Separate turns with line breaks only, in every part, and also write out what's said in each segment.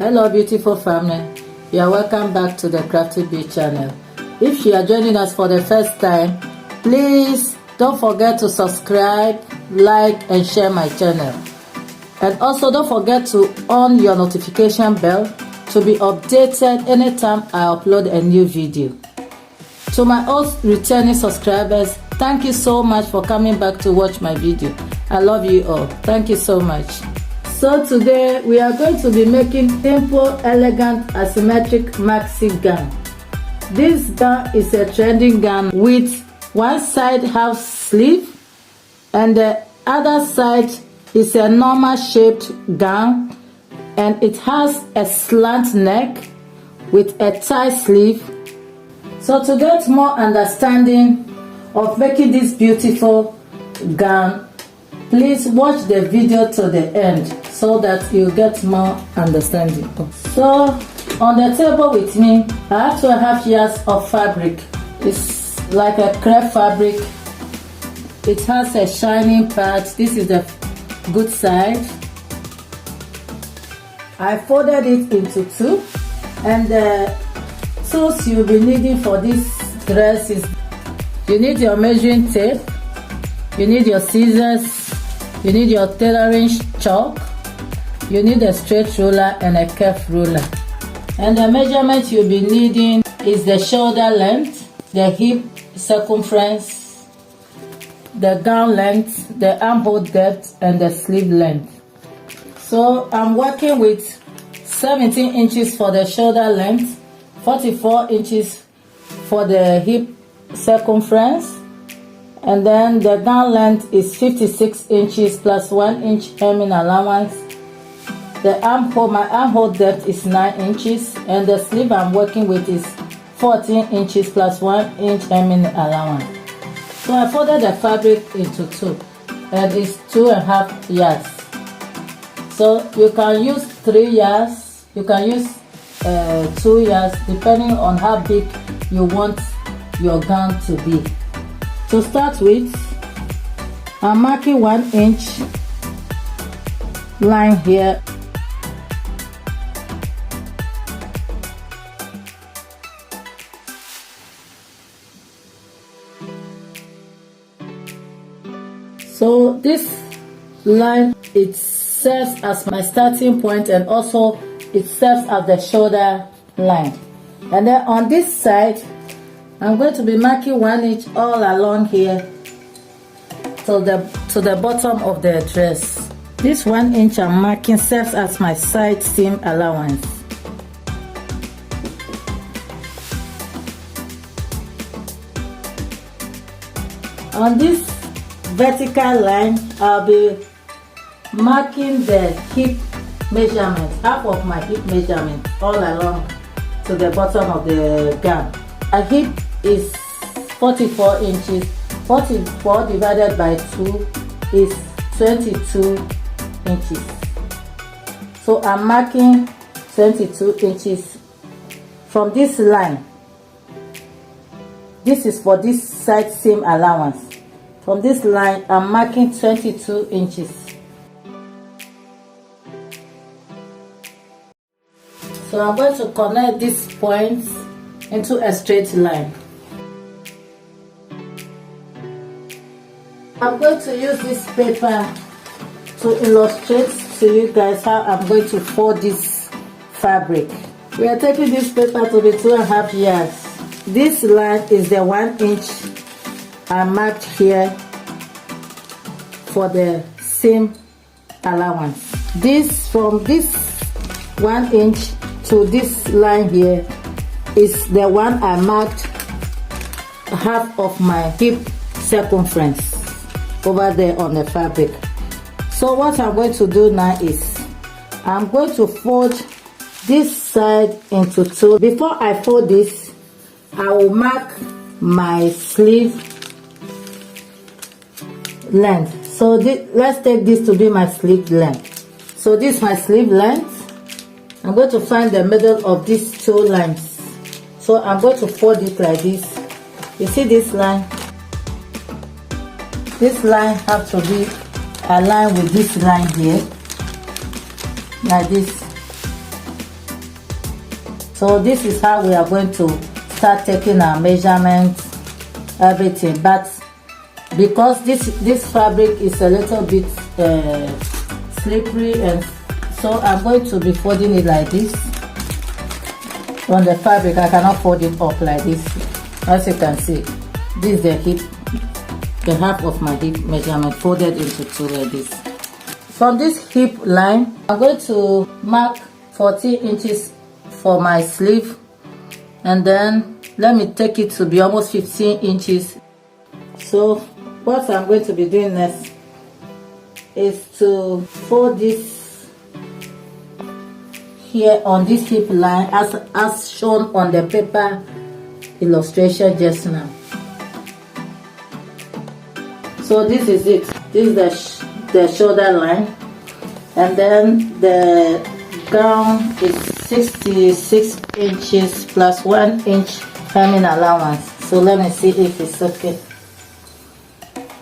Hello beautiful family, you are welcome back to the Crafty channel. If you are joining us for the first time, please don't forget to subscribe, like and share my channel. And also don't forget to on your notification bell to be updated anytime I upload a new video. To my old returning subscribers, thank you so much for coming back to watch my video. I love you all. Thank you so much. So today we are going to be making simple, elegant, asymmetric maxi gown. This gown is a trending gown with one side half sleeve and the other side is a normal shaped gown, and it has a slant neck with a tie sleeve. So to get more understanding of making this beautiful gown, please watch the video to the end so that you get more understanding. So on the table with me, I have 2.5 yards of fabric. It's like a crepe fabric. It has a shining part. This is the good side. I folded it into two, and the tools you'll be needing for this dress is you need your measuring tape, you need your scissors, you need your tailoring chalk, you need a straight ruler and a curve ruler. And the measurement you'll be needing is the shoulder length, the hip circumference, the gown length, the armhole depth and the sleeve length. So I'm working with 17 inches for the shoulder length, 44 inches for the hip circumference, and then the gown length is 56 inches plus 1 inch hemming allowance. The armhole, my armhole depth is 9 inches, and the sleeve I'm working with is 14 inches plus 1 inch hemming allowance. So I folded the fabric into two, and it's 2.5 yards. So you can use 3 yards, you can use 2 yards, depending on how big you want your gown to be. To start with, I'm marking 1 inch line here. So this line, it serves as my starting point, and also it serves as the shoulder line. And then on this side, I'm going to be marking 1 inch all along here to the bottom of the dress. This 1 inch I'm marking serves as my side seam allowance. On this vertical line, I'll be marking the hip measurement, half of my hip measurement all along to the bottom of the gown. A hip is 44 inches. 44 divided by 2 is 22 inches. So I'm marking 22 inches from this line. This is for this side seam allowance. From this line, I'm marking 22 inches. So I'm going to connect these points into a straight line. I'm going to use this paper to illustrate to you guys how I'm going to fold this fabric. We are taking this paper to be 2.5 yards. This line is the 1 inch I marked here for the seam allowance. This, from this 1 inch to this line here, is the one I marked half of my hip circumference over there on the fabric. So what I'm going to do now is I'm going to fold this side into two. Before I fold this, I will mark my sleeve length. So let's take this to be my sleeve length. So this is my sleeve length. I'm going to find the middle of these two lines. So I'm going to fold it like this. You see this line? This line has to be aligned with this line here. like this. So this is how we are going to start taking our measurements, everything. But because this fabric is a little bit slippery, and so I'm going to be folding it like this on the fabric. I cannot fold it up like this. As you can see, this is the hip, the half of my hip measurement folded into two like this. From this hip line, I'm going to mark 14 inches for my sleeve, and then let me take it to be almost 15 inches. So what I'm going to be doing next is to fold this here on this hip line as shown on the paper illustration just now. So this is it. This is the shoulder line, and then the gown is 66 inches plus 1 inch hemming allowance. So let me see if it's okay.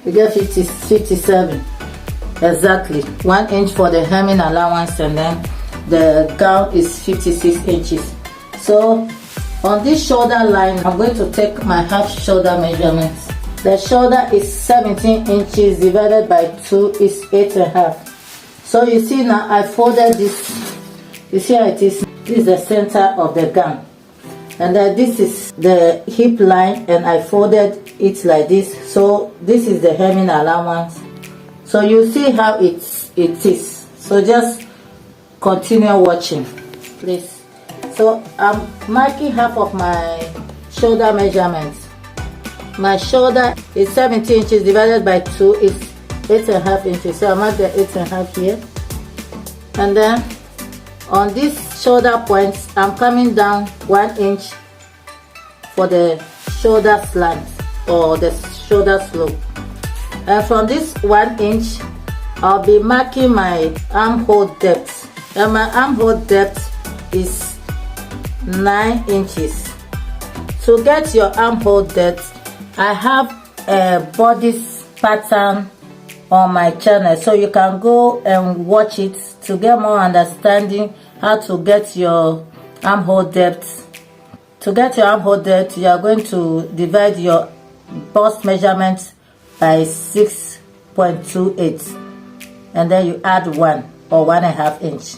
We get 57 exactly, 1 inch for the hemming allowance, and then the gown is 56 inches. So on this shoulder line, I'm going to take my half shoulder measurements. The shoulder is 17 inches divided by 2 is 8.5. So you see now I folded this. You see how it is. This is the center of the gown, and then this is the hip line, and I folded it like this. So this is the hemming allowance. So you see how it is. So just continue watching, please. So I'm marking half of my shoulder measurements. My shoulder is 17 inches divided by 2 is 8.5 inches. So I mark the 8.5 here, and then on this shoulder points, I'm coming down 1 inch for the shoulder slant or the shoulder slope. And from this 1 inch, I'll be marking my armhole depth. And my armhole depth is 9 inches. To get your armhole depth, I have a bodice pattern on my channel, so you can go and watch it to get more understanding how to get your armhole depth. To get your armhole depth, you are going to divide your bust measurement by 6.28, and then you add 1 or 1.5 inch.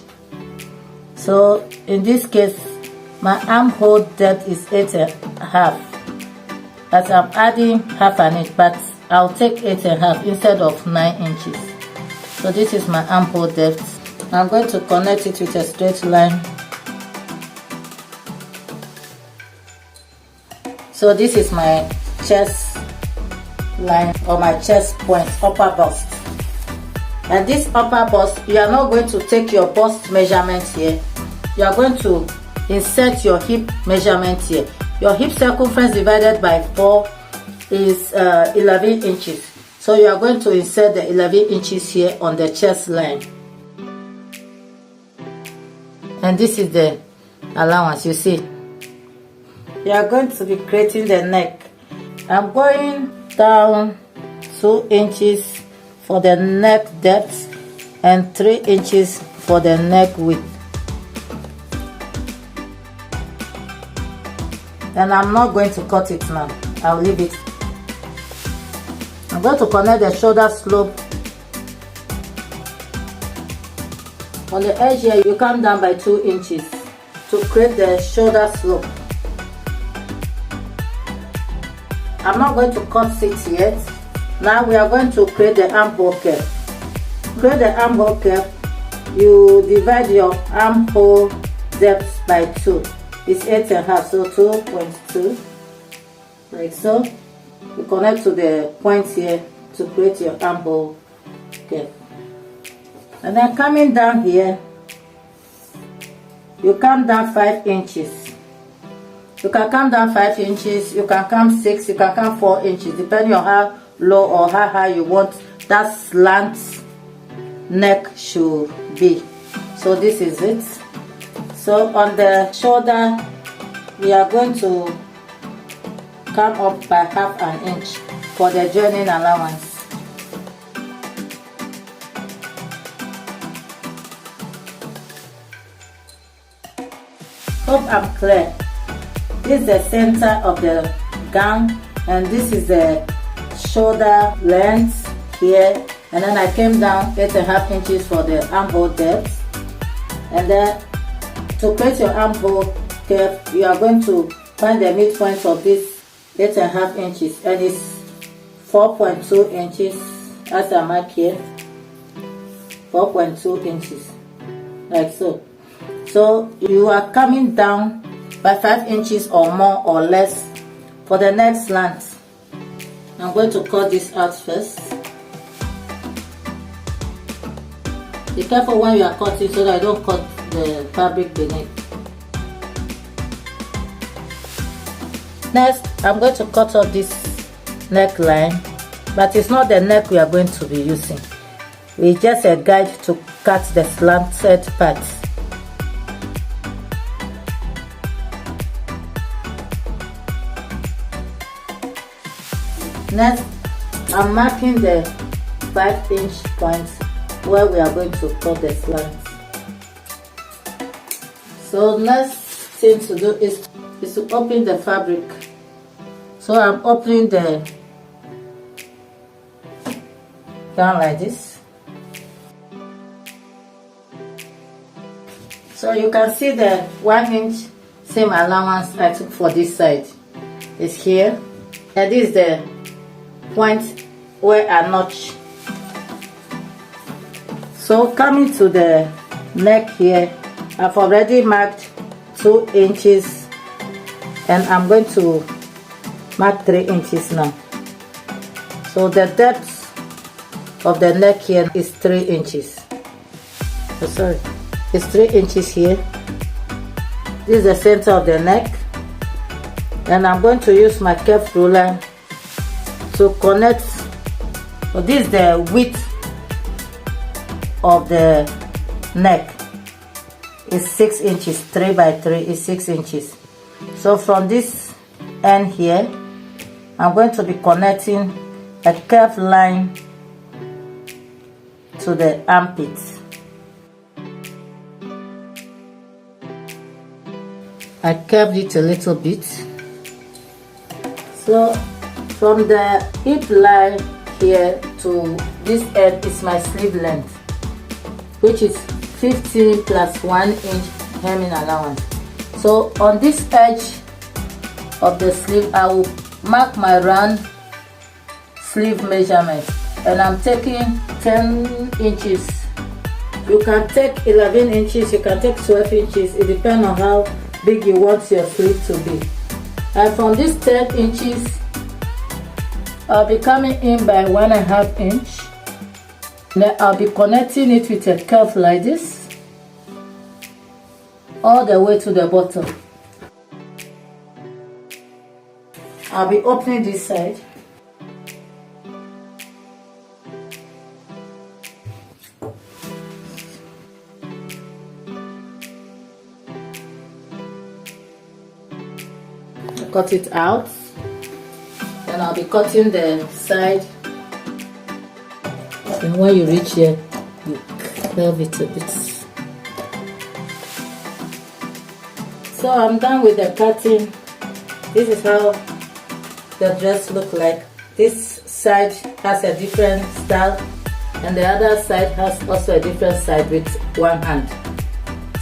So in this case, my armhole depth is 8.5, but I'm adding half an inch, but I'll take 8.5 instead of 9 inches. So this is my armhole depth. I'm going to connect it with a straight line. So this is my chest line or my chest point, upper bust. And this upper bust, you are not going to take your bust measurement here. You are going to insert your hip measurement here. Your hip circumference divided by 4 is 11 inches. So you are going to insert the 11 inches here on the chest line. And this is the allowance, you see. You are going to be creating the neck. I'm going down 2 inches for the neck depth and 3 inches for the neck width. And I'm not going to cut it now. I'll leave it. I'm going to connect the shoulder slope. On the edge here, you come down by 2 inches to create the shoulder slope. I'm not going to cut it yet. Now we are going to create the armhole curve. To create the armhole curve, you divide your armhole depth by 2. It's 8.5, so 2.2, like so. You connect to the point here to create your armhole curve. And then coming down here, you come down 5 inches. You can come down 5 inches, you can come 6, you can come 4 inches, depending on how low or how high you want that slant neck should be. So this is it. So on the shoulder, we are going to come up by half an inch for the joining allowance. So hope I'm clear. This is the center of the gown, and this is the shoulder length here, and then I came down 8.5 inches for the armhole depth. And then to create your armhole curve, you are going to find the midpoint of this 8.5 inches, and it's 4.2 inches as I mark here. 4.2 inches, like so. So you are coming down by 5 inches or more or less for the next slant. I'm going to cut this out first. Be careful when you are cutting so that I don't cut the fabric beneath. Next, I'm going to cut off this neckline, but it's not the neck we are going to be using. It's just a guide to cut the slanted parts. Next, I'm marking the 5-inch point where we are going to cut the slants. So next thing to do is to open the fabric. So I'm opening the down like this. So you can see the 1-inch seam allowance I took for this side is here, and this is the point where I notch. So coming to the neck here, I've already marked 2 inches, and I'm going to mark 3 inches now. So the depth of the neck here is 3 inches. Oh, sorry, it's 3 inches here. This is the center of the neck, and I'm going to use my curved ruler to connect. So this is the width of the neck. It's 6 inches. 3 by 3 is 6 inches. So from this end here, I'm going to be connecting a curved line to the armpit. I curved it a little bit. So from the hip line here to this end is my sleeve length, which is 15 plus 1 inch hemming allowance. So on this edge of the sleeve, I will mark my round sleeve measurement, and I'm taking 10 inches. You can take 11 inches, you can take 12 inches. It depends on how big you want your sleeve to be. And from this 10 inches, I'll be coming in by 1.5 inch. Then I'll be connecting it with a curve like this all the way to the bottom. I'll be opening this side. Cut it out. Then I'll be cutting the side. And when you reach here, you curve it a bit. So I'm done with the cutting. This is how the dress looks like. This side has a different style, and the other side has also a different side with one hand.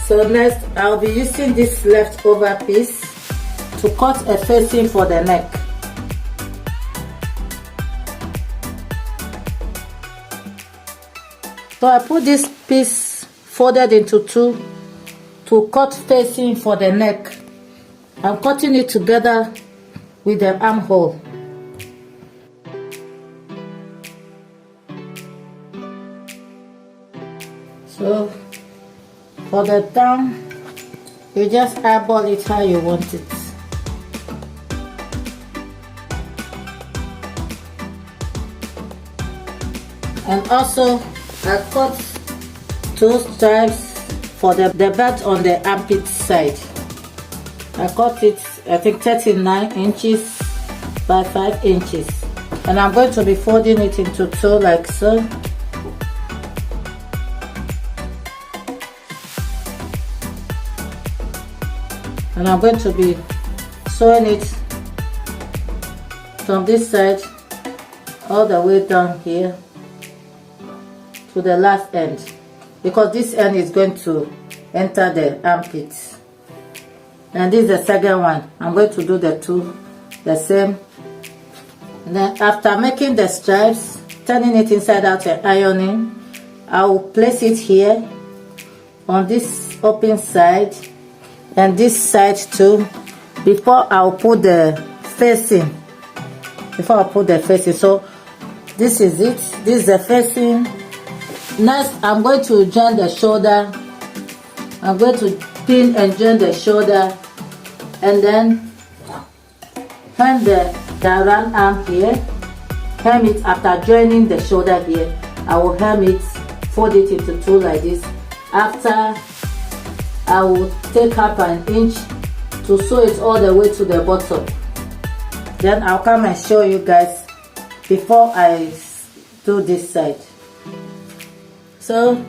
So next, I'll be using this leftover piece to cut a facing for the neck. So I put this piece folded into two to cut facing for the neck. I'm cutting it together with the armhole. So for the down, you just eyeball it how you want it. And also I cut 2 stripes for the belt on the armpit side. I cut it, I think 39 inches by 5 inches. And I'm going to be folding it into 2 like so. and I'm going to be sewing it from this side all the way down here to the last end, because this end is going to enter the armpit. And this is the second one. I'm going to do the two the same. And then after making the stripes, turning it inside out and ironing, I will place it here on this open side and this side too, before I'll put the facing. So this is it. This is the facing. Next, I'm going to join the shoulder. I'm going to pin and join the shoulder, and then hem the round arm here. Hem it after joining the shoulder here. I will hem it, fold it into two like this. After, I will take up an inch to sew it all the way to the bottom. Then I'll come and show you guys before I do this side. So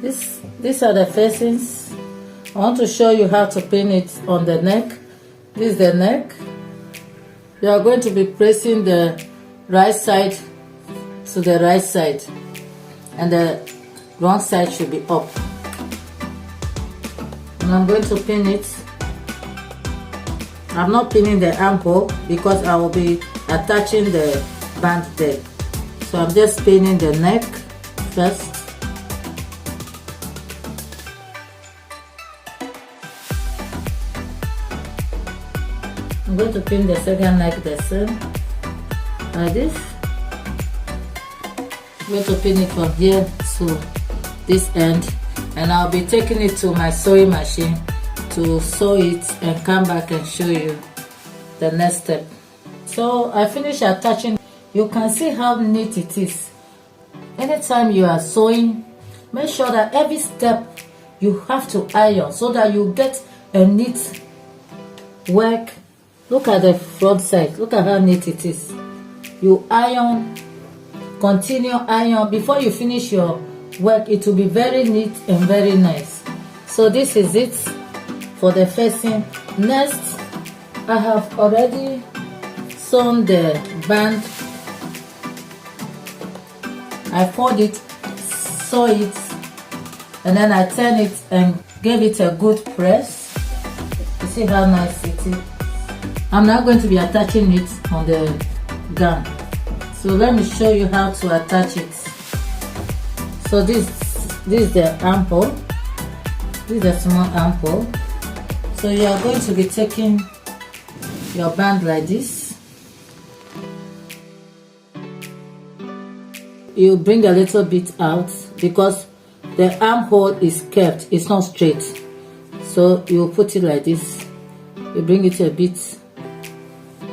these are the facings. I want to show you how to pin it on the neck. This is the neck. You are going to be pressing the right side to the right side, and the wrong side should be up. And I'm going to pin it. I'm not pinning the armhole because I will be attaching the band there. So I'm just pinning the neck first. I'm going to pin the second neck the same, like this. I'm going to pin it from here to this end, and I'll be taking it to my sewing machine to sew it and come back and show you the next step. So I finished attaching. You can see how neat it is. Anytime you are sewing, make sure that every step you have to iron so that you get a neat work. Look at the front side. Look at how neat it is. You iron, continue iron. Before you finish your work, it will be very neat and very nice. So this is it for the facing. Next, I have already sewn the band. I fold it, sew it, and then I turn it and give it a good press. You see how nice it is. I'm now going to be attaching it on the gown. So let me show you how to attach it. So this is the armhole. This is a small armhole. So you are going to be taking your band like this. You bring a little bit out because the armhole is curved, it's not straight. So you put it like this. You bring it a bit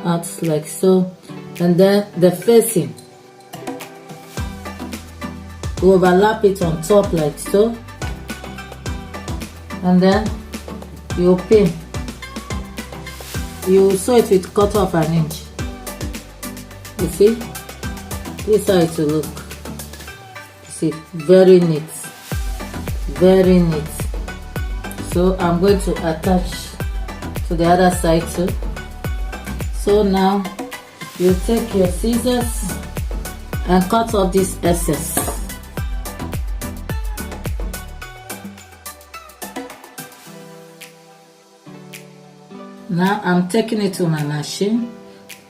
out like so, and then the facing, you overlap it on top like so, and then you pin. You sew it with 1/4 of an inch. You see, this is how it will look. You see, very neat, very neat. So I'm going to attach to the other side too. So now you take your scissors and cut off this excess. Now I'm taking it to my machine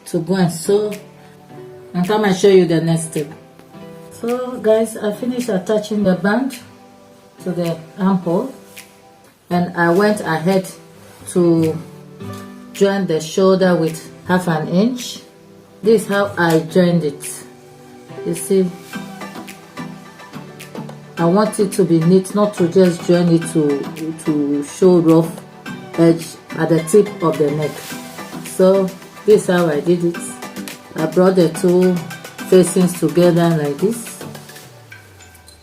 to go and sew and come and show you the next step. So guys, I finished attaching the band to the armhole, and I went ahead to join the shoulder with 1/2 inch. This is how I joined it. You see, I want it to be neat, not to just join it to show rough edge at the tip of the neck. So this is how I did it. I brought the two facings together like this,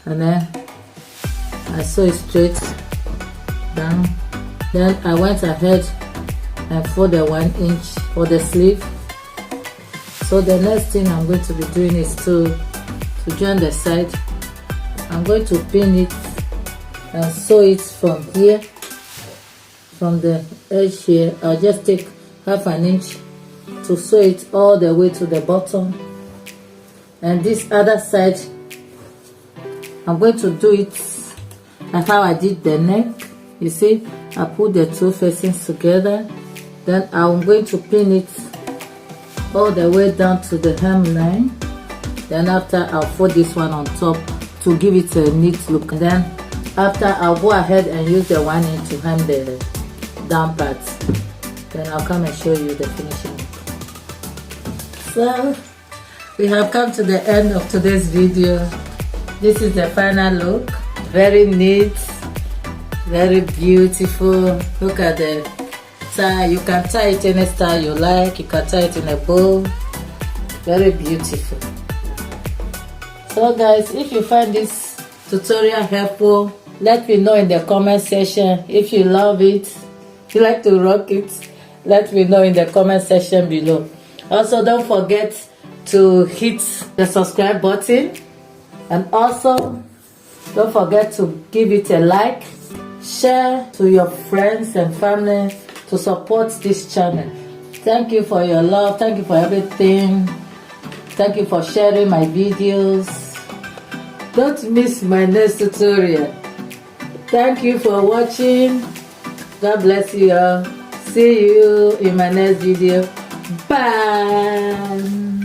and then I sew it straight down. Then I went ahead and fold the 1 inch for the sleeve. So the next thing I'm going to be doing is to join the side. I'm going to pin it and sew it from here from the edge here. I'll just take half an inch to sew it all the way to the bottom. And this other side, I'm going to do it like how I did the neck. You see, I put the two facings together. Then I'm going to pin it all the way down to the hemline. Then after, I'll fold this one on top to give it a neat look. And then after, I'll go ahead and use the 1 inch to hem the down part. Then I'll come and show you the finishing look. So we have come to the end of today's video. This is the final look. Very neat, very beautiful. Look at the tie. You can tie it any style you like. You can tie it in a bow. Very beautiful. So guys, if you find this tutorial helpful, let me know in the comment section. If you love it, if you like to rock it, let me know in the comment section below. Also, don't forget to hit the subscribe button, and also don't forget to give it a like, share to your friends and family to support this channel. Thank you for your love. Thank you for everything. Thank you for sharing my videos. Don't miss my next tutorial. Thank you for watching. God bless you all. See you in my next video. Bye.